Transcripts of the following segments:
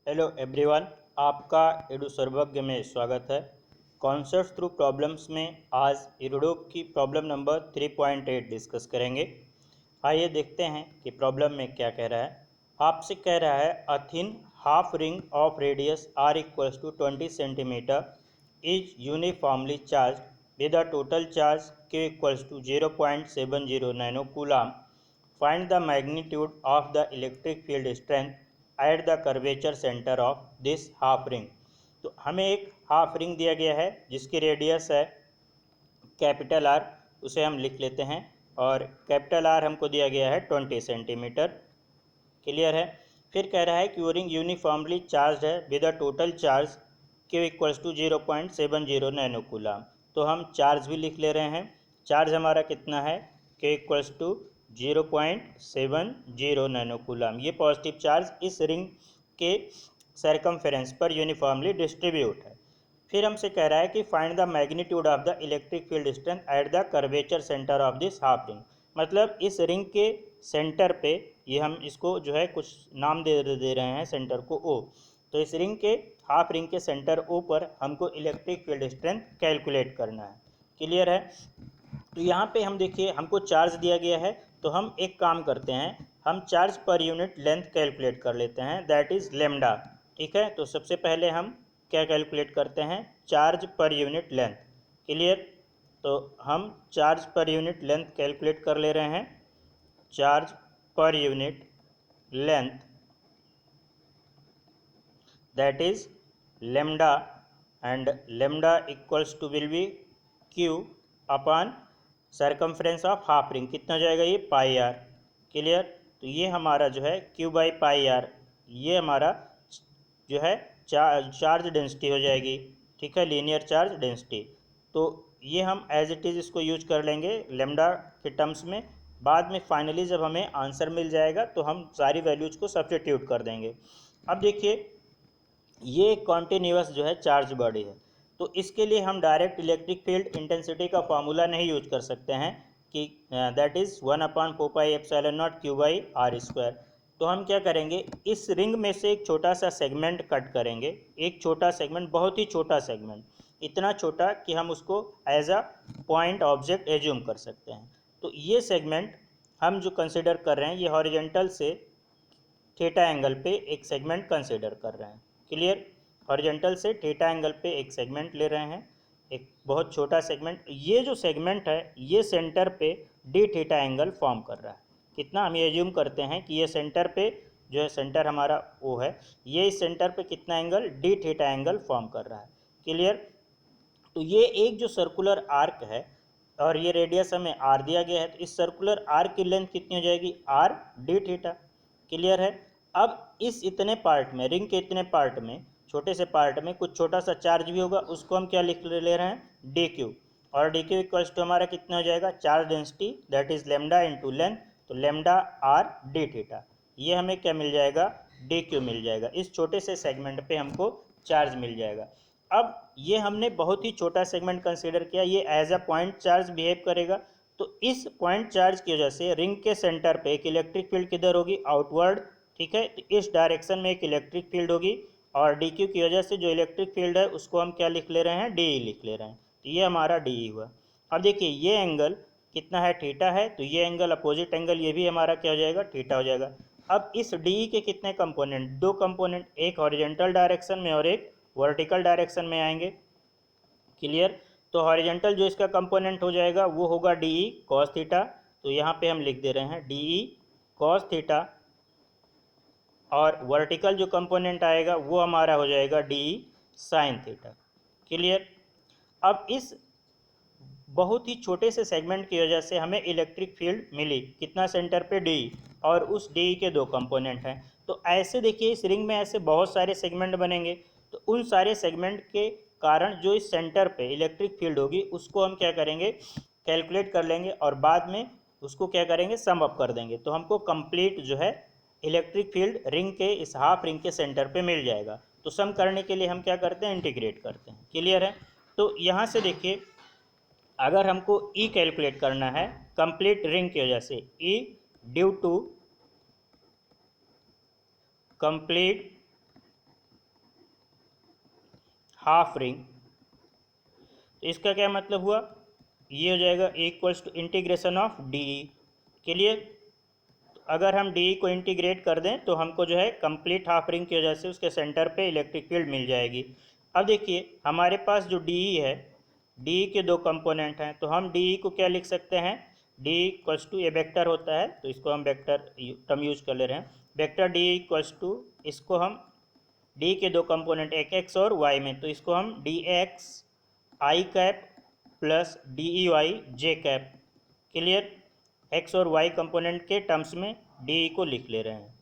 Hello everyone, आपका edu सर्वज्ञ में स्वागत है। कॉन्सेप्ट्स थ्रू प्रॉब्लम्स में आज इरोडोक की प्रॉब्लम नंबर 3.8 डिस्कस करेंगे। आइए देखते हैं कि प्रॉब्लम में क्या कह रहा है। आपसे कह रहा है a thin half ring of radius R equals to 20 centimetre is uniformly charge with a total charge Q equals to 0.70 nano coulomb. Find the magnitude of the electric field strength at the curvature centre of this half ring. तो हमें एक half ring दिया गया है जिसकी radius है capital R, उसे हम लिख लेते हैं। और कैपिटल आर हमको दिया गया है 20 सेंटीमीटर। क्लियर है। फिर कह रहा है कि वो रिंग यूनिफॉर्मली चार्ज है with a total charge Q equals to 0.70 nano coulomb. तो हम चार्ज भी लिख ले रहे हैं। चार्ज हमारा कितना है? Q equals to 0.70 nano coulomb. ये पॉजिटिव चार्ज इस रिंग के सरकमफेरेंस पर यूनिफॉर्मली डिस्ट्रीब्यूट है। फिर हमसे कह रहा है कि find the magnitude of the electric field strength at the curvature centre of this half ring. मतलब इस रिंग के सेंटर पे, ये हम इसको जो है कुछ नाम दे रहे हैं सेंटर को O। तो इस रिंग के हाफ रिंग के सेंटर O पर हमको इलेक्ट्रिक फील्ड स्ट्रेंथ कैलकुलेट करना है। क्लियर है। तो यहाँ पे हम देखिए हमको चार्ज दिया गया है, तो हम एक काम करते हैं, हम charge per unit length calculate कर लेते हैं, दैट इज़ लेमडा। ठीक है। तो सबसे पहले हम क्या कैलकुलेट करते हैं? Charge per unit length. Clear. तो हम charge per unit length calculate कर ले रहे हैं। Charge per unit length that is lambda, and lambda equals to will be q upon circumference of half ring। कितना हो जाएगा ये? पाई आर। क्लियर। तो ये हमारा जो है q बाई पाई आर, ये हमारा जो है चार्ज डेंसिटी हो जाएगी। ठीक है, लीनियर चार्ज डेंसिटी। तो ये हम एज इट इज़ इसको यूज कर लेंगे लेमडा के टर्म्स में। बाद में फाइनली जब हमें आंसर मिल जाएगा तो हम सारी वैल्यूज को सब्स्टिट्यूट कर देंगे। अब देखिए ये एक कॉन्टीन्यूअस जो है चार्ज बॉडी है, तो इसके लिए हम डायरेक्ट इलेक्ट्रिक फील्ड इंटेंसिटी का फॉर्मूला नहीं यूज कर सकते हैं कि दैट इज़ 1/4πε0 Q/r²। तो हम क्या करेंगे, इस रिंग में से एक छोटा सा सेगमेंट कट करेंगे। एक छोटा सेगमेंट, बहुत ही छोटा सेगमेंट, इतना छोटा कि हम उसको as a point object assume कर सकते हैं। तो ये सेगमेंट हम जो कंसिडर कर रहे हैं, ये हॉरिजेंटल से थीटा एंगल पे एक सेगमेंट कंसिडर कर रहे हैं। क्लियर। हॉरिजेंटल से थीटा एंगल पे एक सेगमेंट ले रहे हैं, एक बहुत छोटा सेगमेंट। ये जो सेगमेंट है ये सेंटर पे डी थीटा एंगल फॉर्म कर रहा है। कितना? हम ये एज्यूम करते हैं कि ये सेंटर पे जो है, सेंटर हमारा O है, ये इस सेंटर पे कितना angle? D theta angle form कर रहा है। क्लियर। तो ये एक जो सर्कुलर आर्क है और ये रेडियस हमें R दिया गया है, तो इस सर्कुलर आर्क की लेंथ कितनी हो जाएगी? R D theta. क्लियर है। अब इस इतने पार्ट में, रिंग के इतने पार्ट में, छोटे से पार्ट में कुछ छोटा सा चार्ज भी होगा, उसको हम क्या लिख ले रहे हैं? D Q. और डी क्यू इक्वल्स टू हमारा कितना हो जाएगा? Charge density, that is lambda into length. तो लेमडा आर डी थीटा, ये हमें क्या मिल जाएगा? डी क्यू मिल जाएगा। इस छोटे से सेगमेंट पे हमको चार्ज मिल जाएगा। अब ये हमने बहुत ही छोटा सेगमेंट कंसीडर किया, ये as a point charge behave करेगा। तो इस पॉइंट चार्ज की वजह से रिंग के सेंटर पे एक इलेक्ट्रिक फील्ड किधर होगी? आउटवर्ड। ठीक है, तो इस डायरेक्शन में एक इलेक्ट्रिक फील्ड होगी, और डी क्यू की वजह से जो इलेक्ट्रिक फील्ड है उसको हम क्या लिख ले रहे हैं? डी लिख ले रहे हैं। तो ये हमारा डी हुआ। अब देखिए ये एंगल कितना है? थीटा है। तो ये एंगल अपोजिट एंगल, ये भी हमारा क्या हो जाएगा? थीटा हो जाएगा। अब इस डी के कितने कंपोनेंट? दो कंपोनेंट, एक हॉरिजेंटल डायरेक्शन में और एक वर्टिकल डायरेक्शन में आएंगे। क्लियर। तो हॉरिजेंटल जो इसका कंपोनेंट हो जाएगा वो होगा डी ई कॉस थीटा। तो यहाँ पे हम लिख दे रहे हैं डी ई कॉस थीटा, और वर्टिकल जो कंपोनेंट आएगा वो हमारा हो जाएगा D E sign theta. Clear. अब इस बहुत ही छोटे से सेगमेंट की वजह से हमें इलेक्ट्रिक फील्ड मिली, कितना? सेंटर पे डी, और उस डी के दो कंपोनेंट हैं। तो ऐसे देखिए इस रिंग में ऐसे बहुत सारे सेगमेंट बनेंगे, तो उन सारे सेगमेंट के कारण जो इस सेंटर पे इलेक्ट्रिक फील्ड होगी उसको हम क्या करेंगे? कैलकुलेट कर लेंगे, और बाद में उसको क्या करेंगे? सम अप कर देंगे। तो हमको कंप्लीट जो है इलेक्ट्रिक फील्ड रिंग के इस हाफ रिंग के सेंटर पे मिल जाएगा। तो सम करने के लिए हम क्या करते हैं? इंटीग्रेट करते हैं। क्लियर है। तो यहाँ से देखिए अगर हमको E कैलकुलेट करना है कंप्लीट रिंग की वजह से, E due to complete half ring. तो इसका क्या मतलब हुआ, ये हो जाएगा A equals to integration of D E. Clear. अगर हम डी को इंटीग्रेट कर दें तो हमको जो है कंप्लीट हाफ रिंग की वजह से उसके सेंटर पे इलेक्ट्रिक फील्ड मिल जाएगी। अब देखिए हमारे पास जो डी है, डी के दो कंपोनेंट हैं, तो हम डी को क्या लिख सकते हैं, डी इक्वल्स टू, ये वेक्टर होता है तो इसको हम वेक्टर टर्म यूज कर ले रहे हैं, वेक्टर डी इक्वल्स टू, इसको हम डी के दो कंपोनेंट एक एक्स और वाई में, तो इसको हम D X I cap plus D E Y J cap. Clear. X और वाई कंपोनेंट के टर्म्स में डी को लिख ले रहे हैं,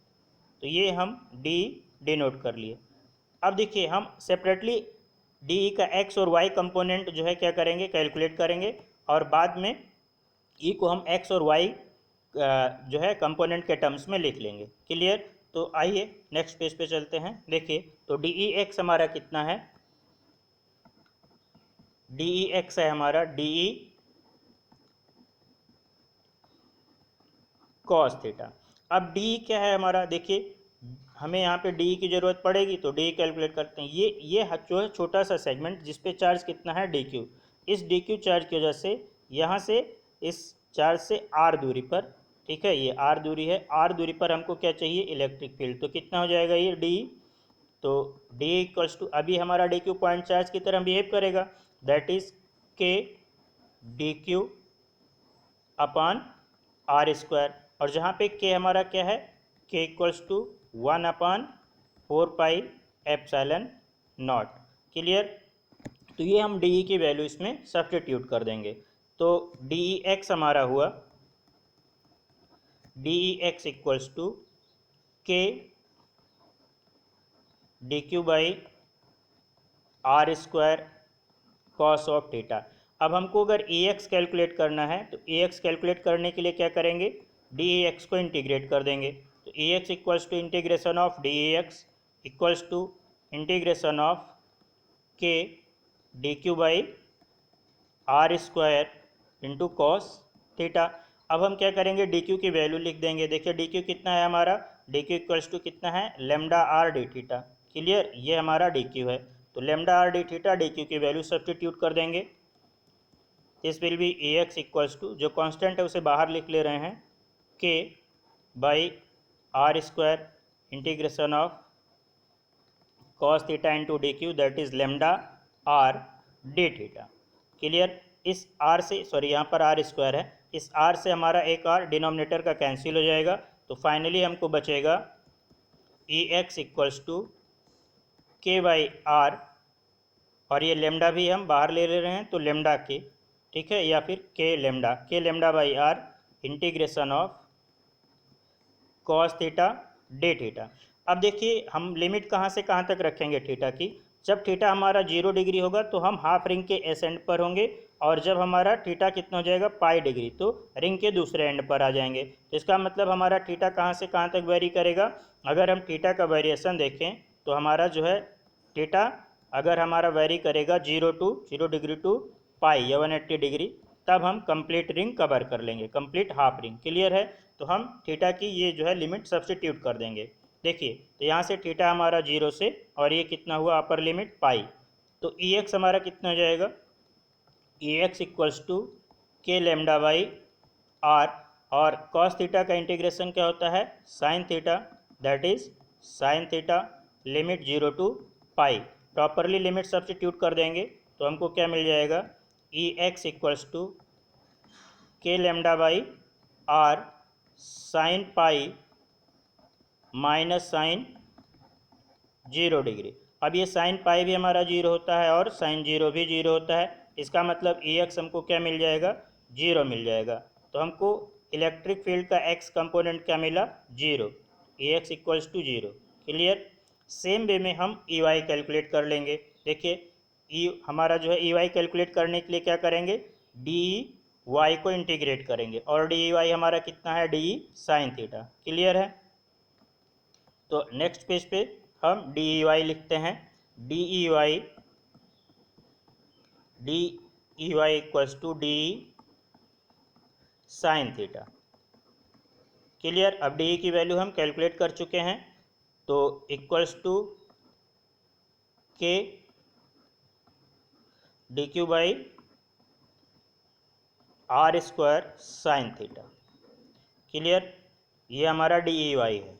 तो ये हम डी डिनोट कर लिए। अब देखिए हम सेपरेटली डी का एक्स और वाई कंपोनेंट जो है क्या करेंगे, कैलकुलेट करेंगे, और बाद में ई को हम एक्स और वाई जो है कंपोनेंट के टर्म्स में लिख लेंगे। क्लियर। तो आइए नेक्स्ट पेज पे चलते हैं। देखिए तो डी ई एक्स हमारा कितना है, डी ई एक्स है हमारा डी ई कॉस थीटा। अब डी क्या है हमारा, देखिए हमें यहाँ पे डी की ज़रूरत पड़ेगी तो डी कैलकुलेट करते हैं। ये जो है छोटा सा सेगमेंट जिस पे चार्ज कितना है डी क्यू, इस डी क्यू चार्ज की वजह से यहाँ से इस चार्ज से आर दूरी पर, ठीक है, ये आर दूरी है, आर दूरी पर हमको क्या चाहिए, इलेक्ट्रिक फील्ड। तो कितना हो जाएगा ये डी, तो डी इक्वल्स टू, अभी हमारा डी क्यू पॉइंट चार्ज की तरह बिहेव करेगा, that is K D Q upon R square, और जहाँ पे के हमारा क्या है, K equals to 1/4 pi epsilon naught. Clear. तो ये हम डी की वैल्यू इसमें सब्स्टिट्यूट कर देंगे, तो डी एक्स हमारा हुआ D X equals to K D Q by R square cos of theta. अब हमको अगर ए एक्स कैलकुलेट करना है तो ए एक्स कैलकुलेट करने के लिए क्या करेंगे, डी एक्स को इंटीग्रेट कर देंगे, तो A X equals to integration of D X equals to integration of K D Q by R square into cos theta. अब हम क्या करेंगे, डी क्यू की वैल्यू लिख देंगे। देखिए डी क्यू कितना है हमारा, डी क्यू इक्वल्स टू कितना है, lambda R D theta. Clear. ये हमारा डी क्यू है, तो lambda R D theta D Q की वैल्यू सब्स्टिट्यूट कर देंगे। This will be E X equals to, जो कांस्टेंट है उसे बाहर लिख ले रहे हैं, K by R square integration of cos theta into D Q, that is lambda R D theta. Clear. इस आर से, सॉरी यहाँ पर आर स्क्वायर है, इस आर से हमारा एक आर डिनोमिनेटर का कैंसिल हो जाएगा, तो फाइनली हमको बचेगा ई X equals to K by R, और ये लेमडा भी हम बाहर ले रहे हैं तो लेमडा के, ठीक है, या फिर K lambda by R integration of cos theta D theta. अब देखिए हम लिमिट कहाँ से कहाँ तक रखेंगे थीटा की, जब थीटा हमारा 0 डिग्री होगा तो हम हाफ रिंग के एस एंड पर होंगे, और जब हमारा थीटा कितना हो जाएगा पाई डिग्री तो रिंग के दूसरे एंड पर आ जाएंगे। तो इसका मतलब हमारा थीटा कहाँ से कहाँ तक वेरी करेगा, अगर हम थीटा का वेरिएशन देखें तो हमारा जो है थीटा अगर हमारा वेरी करेगा 0 डिग्री टू पाई या 180 डिग्री, तब हम कंप्लीट रिंग कवर कर लेंगे, कंप्लीट हाफ रिंग। क्लियर है। तो हम थीटा की ये जो है लिमिट सब्स्टिट्यूट कर देंगे। देखिए तो यहाँ से थीटा हमारा 0 से, और ये कितना हुआ अपर लिमिट पाई, तो ई एक्स हमारा कितना हो जाएगा, E X equals to K lambda by R, और कॉस थीटा का इंटीग्रेशन क्या होता है, sine theta, that is sine theta limit 0 to pi. Properly limit substitute कर देंगे तो हमको क्या मिल जाएगा, E X equals to K lambda by R sine pi minus sine 0 degree. अब ये साइन पाई भी हमारा 0 होता है और साइन 0 भी 0 होता है, इसका मतलब ई एक्स हमको क्या मिल जाएगा, 0 मिल जाएगा। तो हमको इलेक्ट्रिक फील्ड का एक्स कंपोनेंट क्या मिला, 0, E X equals to 0। Clear. Same way में हम ई वाई कैलकुलेट कर लेंगे। देखिए ई हमारा जो है ई वाई कैलकुलेट करने के लिए क्या करेंगे, डी वाई को इंटीग्रेट करेंगे, और डी वाई हमारा कितना है, डी साइन थीटा। क्लियर है। तो नेक्स्ट पेज पे हम डी वाई लिखते हैं, D Y equals to D sine theta. Clear. अब डी की वैल्यू हम कैलकुलेट कर चुके हैं, तो equals to K D Q by R square sine theta. Clear, ये हमारा डी ई वाई है।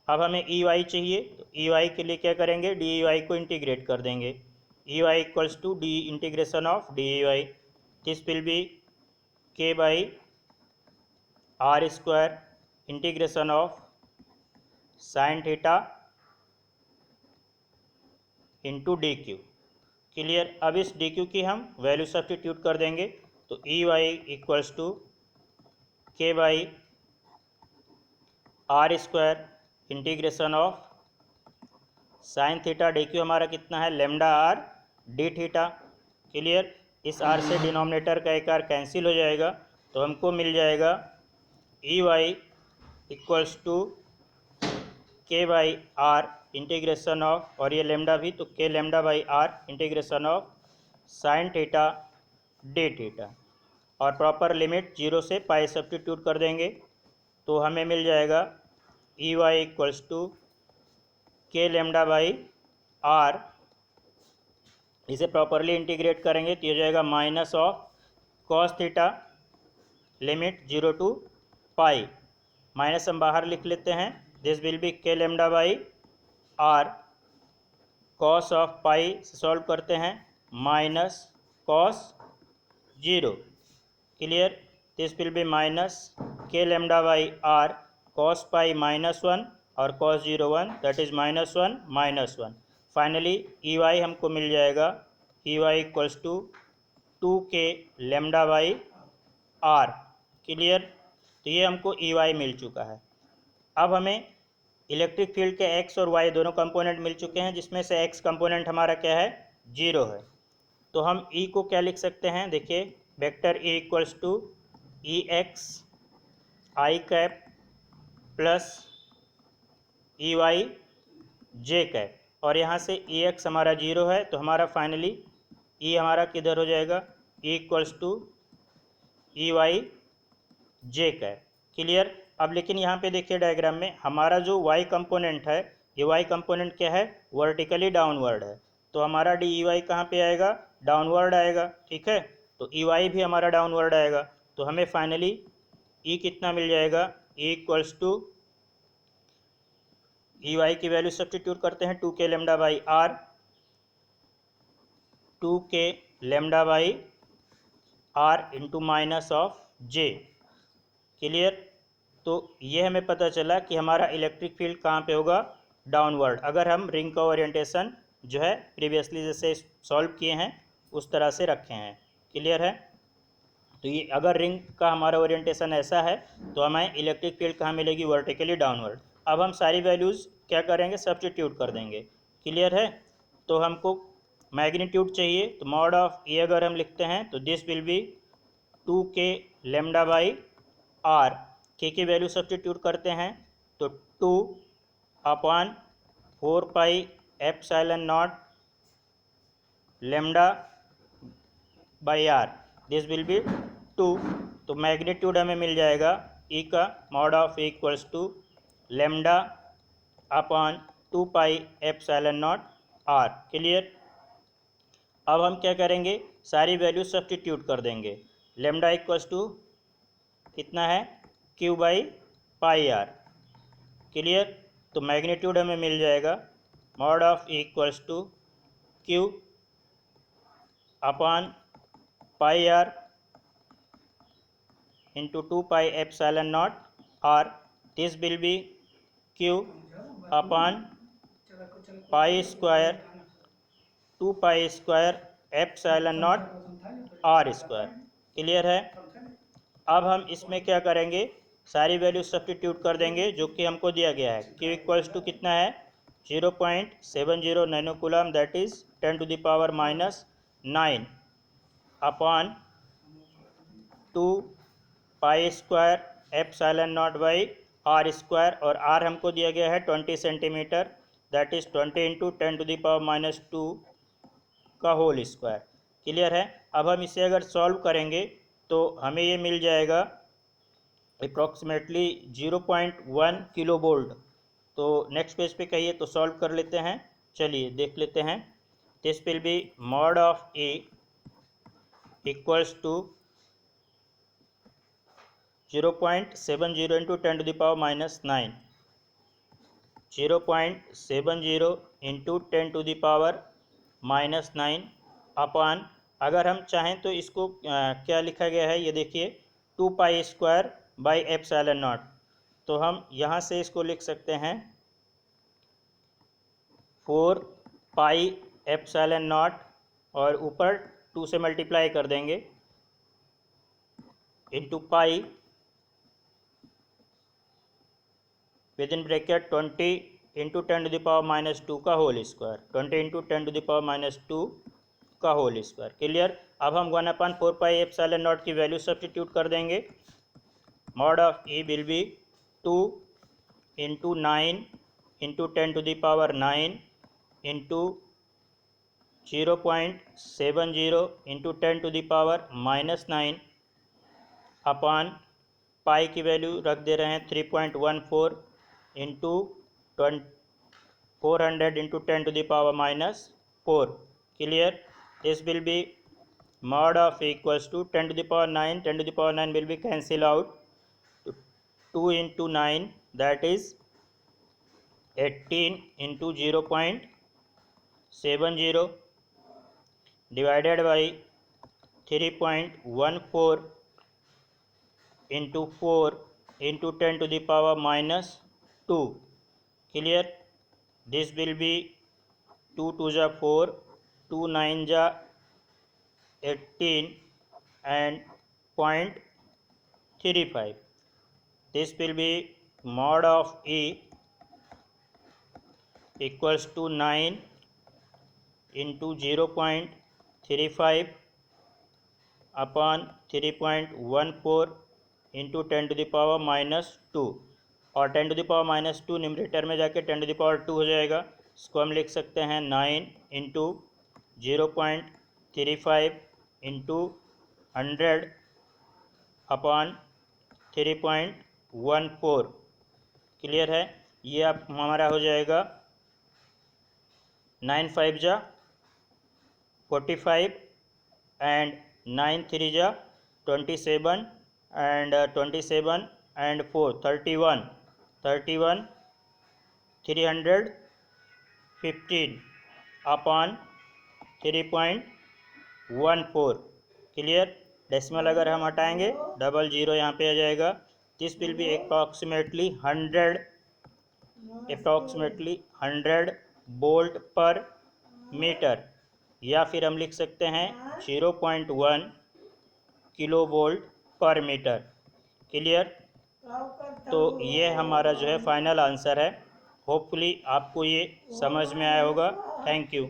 अब हमें ई वाई चाहिए, तो ई वाई के लिए क्या करेंगे, डी ई वाई को इंटीग्रेट कर देंगे। E Y equals to D integration of D E Y, this will be K by R square integration of sine theta into D Q. Clear, अब इस D Q की हम value substitute कर देंगे, तो E Y equals to K by R square integration of sine theta D Q हमारा कितना है, lambda R D theta. Clear, इस आर से डिनोमिनेटर का एक आर कैंसिल हो जाएगा, तो हमको मिल जाएगा E Y equals to K by R integration of, और ये लेमडा भी, तो K lambda by R integration of sine theta D theta, और प्रॉपर लिमिट 0 से पाई सब्स्टिट्यूट कर देंगे, तो हमें मिल जाएगा E Y equals to K lambda by R. इसे प्रॉपरली इंटीग्रेट करेंगे तो ये हो जाएगा minus of cos theta limit 0 to pi, minus हम बाहर लिख लेते हैं, this will be K lambda by R, cos of pi से सॉल्व करते हैं minus cos 0। Clear, this will be minus K lambda by R cos pi -1 और cos 0 1, that is -1 -1। Finally E Y हमको मिल जाएगा, E Y equals to 2k lambda by R. Clear, तो ये हमको ई वाई मिल चुका है। अब हमें इलेक्ट्रिक फील्ड के एक्स और वाई दोनों कंपोनेंट मिल चुके हैं, जिसमें से एक्स कंपोनेंट हमारा क्या है, 0 है। तो हम ई को क्या लिख सकते हैं, देखिए vector E equals to E X I cap plus E Y J cap, और यहाँ से ई एक्स हमारा 0 है, तो हमारा फाइनली ई हमारा किधर हो जाएगा, E equals to E Y J cap. Clear, अब लेकिन यहाँ पे देखिए डायग्राम में हमारा जो वाई कंपोनेंट है, ये वाई कंपोनेंट क्या है, वर्टिकली डाउनवर्ड है, तो हमारा डी ई वाई कहाँ पे आएगा, डाउनवर्ड आएगा। ठीक है, तो ई वाई भी हमारा डाउनवर्ड आएगा, तो हमें फाइनली ई कितना मिल जाएगा, E equals to E Y की वैल्यू सब्स्टिट्यूट करते हैं 2k lambda by R, 2k lambda by R into minus of J. Clear, तो ये हमें पता चला कि हमारा इलेक्ट्रिक फील्ड कहाँ पे होगा, डाउनवर्ड, अगर हम रिंग का ओरिएंटेशन जो है प्रीवियसली जैसे सॉल्व किए हैं उस तरह से रखे हैं। क्लियर है, तो ये अगर रिंग का हमारा ओरिएंटेशन ऐसा है तो हमें इलेक्ट्रिक फील्ड कहाँ मिलेगी, वर्टिकली डाउनवर्ड। अब हम सारी वैल्यूज़ क्या करेंगे, सब्स्टिट्यूट कर देंगे। क्लियर है, तो हमको मैग्नीट्यूड चाहिए, तो मॉड ऑफ ए अगर हम लिखते हैं तो this will be 2k lambda by R, K की वैल्यू सब्स्टिट्यूट करते हैं तो 2 upon 4 pi epsilon naught lambda by R, this will be 2। तो मैग्नीट्यूड हमें मिल जाएगा ई का mod of equals to lambda upon 2 pi epsilon naught R. Clear, अब हम क्या करेंगे, सारी वैल्यू सब्स्टिट्यूट कर देंगे। लेमडा इक्वल्स टू कितना है, q by pi r. Clear, तो मैग्नीट्यूड हमें मिल जाएगा mod of equals to q upon pi r into 2 pi epsilon naught r, this will be q upon pi square 2 pi square epsilon naught r square. Clear है, अब हम इसमें क्या करेंगे, सारी वैल्यू सब्स्टिट्यूट कर देंगे जो कि हमको दिया गया है। क्यू इक्वल्स टू कितना है, 0.70 nanocoulomb, that is 10⁻⁹ upon 2 pi square epsilon not by R square, और आर हमको दिया गया है 20 सेंटीमीटर, दैट इज़ 20 इंटू 10⁻⁻2 का होल स्क्वायर। क्लियर है, अब हम इसे अगर सॉल्व करेंगे तो हमें ये मिल जाएगा अप्रॉक्सीमेटली 0.1 किलो वोल्ट। तो नेक्स्ट पेज पे कहिए तो सॉल्व कर लेते हैं, चलिए देख लेते हैं। This will be mod of E equals to 0.70 into 10 to the power minus 9, 0.70 into 10 to the power minus 9 अपान, अगर हम चाहें तो इसको क्या लिखा गया है ये देखिए, 2 pi square by epsilon not. तो हम यहाँ से इसको लिख सकते हैं 4 पाई एप्सिलॉन नॉट और ऊपर 2 से मल्टीप्लाई कर देंगे into pi within bracket 20 into 10 to the power minus 2 का whole square, 20 into 10 to the power minus 2 का होल स्क्वायर। क्लियर। अब हम 1/4 पाई एप्सिलॉन नॉट की वैल्यू सब्स्टिट्यूट कर देंगे। Mod of E will be 2 into 9 into 10 to the power 9 into 0.70 into 10 to the power minus 9 upon pi की value रख दे रहे हैं 3.14 into 400 into 10 to the power minus 4। Clear. This will be mod of equals to 10 to the power 9, 10 to the power 9 will be cancel out, 2 into 9 that is 18 into 0.70 divided by 3.14 into 4 into 10 to the power minus 2। Clear। This will be 2 2 जा 4, 2 9 जा 18 and 0.35। This will be mod of E equals to 9 into 0.35 upon 3.14 into 10 to the power minus 2, और 10 to the power minus 2 numerator में जाके 10 to the power 2 हो जाएगा। इसको हम लिख सकते हैं 9 इंटू 0.35 इंटू 100 अपॉन 3.14। क्लियर है। ये अब हमारा हो जाएगा 9 5 जा 45 एंड 9 3 जा 27 and 27 and 4 31 315 upon 3.14। Clear. Decimal अगर हम हटाएंगे 00 यहाँ पे आ जाएगा। This will B approximately 100 volt पर मीटर, या फिर हम लिख सकते हैं 0.1 किलो वोल्ट पर मीटर। क्लियर। तो ये हमारा जो है फाइनल आंसर है। होपफुली आपको ये समझ में आया होगा। Thank you.